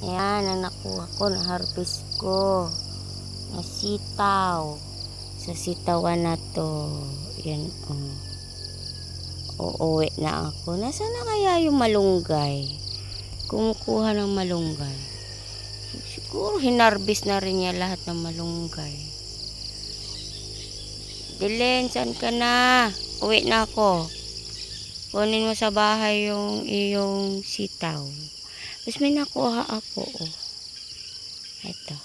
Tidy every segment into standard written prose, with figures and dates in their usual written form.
Ayan ang nakuha ko, na-harvest ko na sitaw sa sitawan na to. Yan, uuwi na ako. Nasaan na kaya yung malunggay? Kumukuha ng malunggay. Siguro hinarvest na rin niya lahat ng malunggay. Dilen, saan ka na? Uwi na ako. Kunin mo sa bahay yung iyong sitaw. Tapos may nakuha ako. Ito.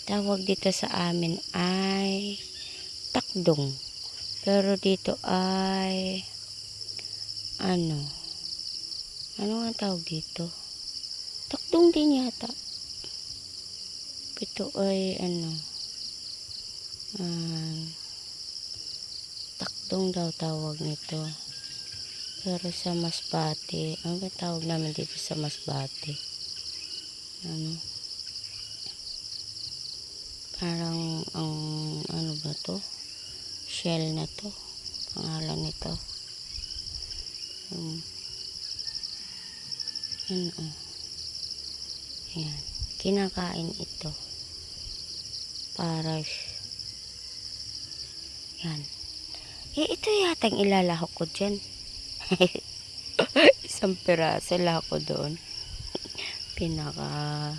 Tawag dito sa amin ay takdong. Pero dito ay ano nga tawag dito? Takdong din yata. Ito ay takdong daw tawag nito. Pero sa Masbate, ano ba tawag namin dito sa Masbate? Parang ano ba to? Shell na to. Pangalan nito. Ayan. Kinakain ito. Para yan. Ito yatang ilalahok ko dyan. Isang piraso lahok ko doon. Pinaka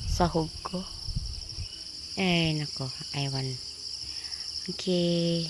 sahog ko. Ay, nako. Aywan. Okay.